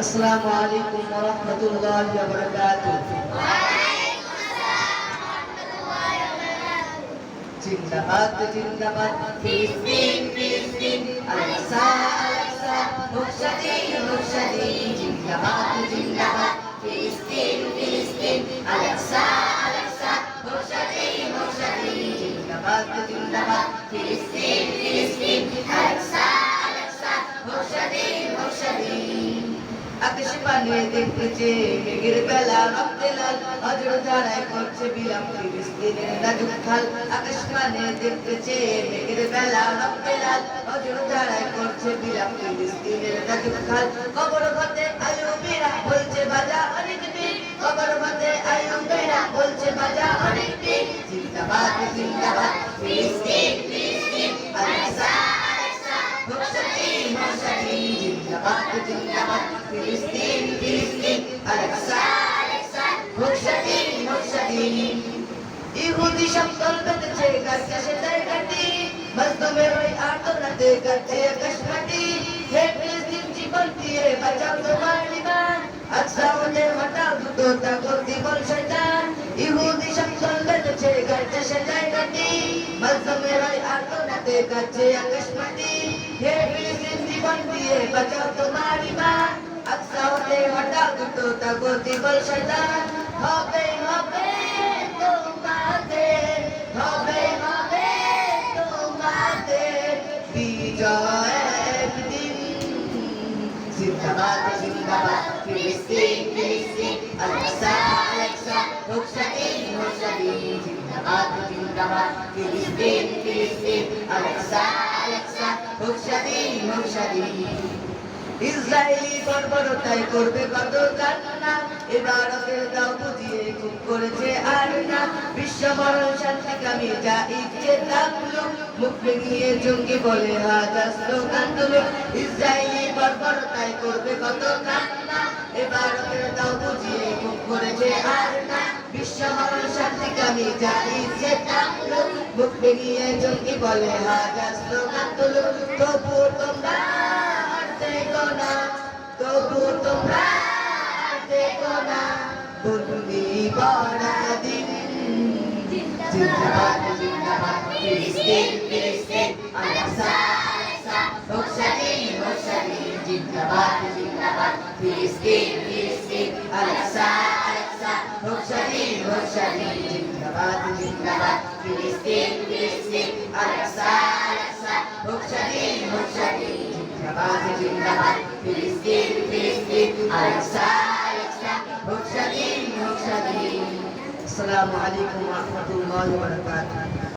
আসসালামু আলাইকুম ওয়া রাহমাতুল্লাহি ওয়া বারাকাতুহু। জিন্দাবাদ জিন্দাবাদ ফিলিস্তিন ফিলিস্তিন আল-আকসা আল-আকসা হোক স্বাধীন হোক স্বাধীন। জিন্দাবাদ জিন্দাবাদ ফিলিস্তিন ফিলিস্তিন আল-আকসা আল-আকসা হোক স্বাধীন হোক স্বাধীন। জিন্দাবাদ জিন্দাবাদ ফিলিস্তিন ফিলিস্তিন আল-আকসা আল-আকসা হোক স্বাধীন হোক স্বাধীন। আকাশ পানে দেখতেছে মেঘের বেলা রক্তে লাল, অজর ধারায় করছে বিলাপ ফিলিস্তিনের নাজুক খাল। আকাশ পানে দেখতেছে মেঘের বেলা রক্তে লাল, অজর ধারায় করছে বিলাপ ফিলিস্তিনের নাজুক খাল। কবর ঘতে আইয়ুবীরা বলছে বাজা অনেক দিন, কবর ঘতে আইয়ুবীরা বলছে বাজা অনেক দিন। জিন্দাবাদ জিন্দাবাদ ফিলিস্তিন ফিলিস্তিন আল-আকসা আল-আকসা হোক স্বাধীন হোক স্বাধীন। জিন্দাবাদ জিন্দাবাদ ফিলিস্তিন ফিলিস্তিন আল-আকসা আল-আকসা হোক স্বাধীন হোক স্বাধীন। ইহুদি সকল বেঁধেছে গাছে সেটাই কাটি, মজলুমের ওই আর্তনাদে কাটছে আকাশ মাটি। হে ফিলিস্তিন জীবন দিয়ে বাঁচাও তোমার ঈমান, আকসা হতে হটাও দুটো তাগত দিবল শয়তান। ইহুদি সকল বেঁধেছে গাছে সেটাই কাটি, মজলুমের ওই আর্তনাদে কাটছে আকাশ মাটি। হে ফিলিস্তিন জীবন দিয়ে বাঁচাও তোমার ঈমান, আকসা হতে হটাও দুটো তাগত দিবল শয়তান। হবে হবে তোমাদের, হবে হবে তোমাদের বিজয় একদিন। জিন্দাবাদ জিন্দাবাদ ফিলিস্তিন ফিলিস্তিন আল-আকসা আল-আকসা হোক স্বাধীন হোক স্বাধীন। জিন্দাবাদ জিন্দাবাদ ফিলিস্তিন ফিলিস্তিন আল-আকসা আল-আকসা হোক স্বাধীন হোক স্বাধীন। ইসরায়েলি বর্বরতায় করবে কত কান্না, এবার ওকে দাও বুঝিয়ে খুব করেছে আর না। বিশ্ব মরণ শান্তিকামী যা ইচ্ছে তা বলুক, মুখ ভেঙিয়ে জঙ্গি বলে হাজার স্লোগান তুলুক। ইসরায়েলি বর্বরতায় করবে কত কান্না, এবার ওকে দাও বুঝিয়ে খুব করেছে আর না। বিশ্ব মরণ শান্তিকামী যা ইচ্ছে তা বলুক, মুখ ভেঙিয়ে জঙ্গি বলে হাজার স্লোগান তুলুক। তবুও তোমরা দেখো না, তবু তোমরা দেখো না, বন্দি পরাধীন। জিন্দাবাদ জিন্দাবাদ ফিলিস্তিন ফিলিস্তিন আল-আকসা আল-আকসা হোক স্বাধীন হোক স্বাধীন। জিন্দাবাদ জিন্দাবাদ ফিলিস্তিন ফিলিস্তিন আল-আকসা আল-আকসা হোক স্বাধীন হোক স্বাধীন। জিন্দাবাদ জিন্দাবাদ ফিলিস্তিন ফিলিস্তিন আল-আকসা আল-আকসা হোক স্বাধীন হোক স্বাধীন। জিন্দাবাদ জিন্দাবাদ ফিলিস্তিন ফিলিস্তিন আল-আকসা আল-আকসা হোক স্বাধীন হোক স্বাধীন। আসসালামু আলাইকুম ওয়া রাহমাতুল্লাহি ওয়া বারাকাতুহু।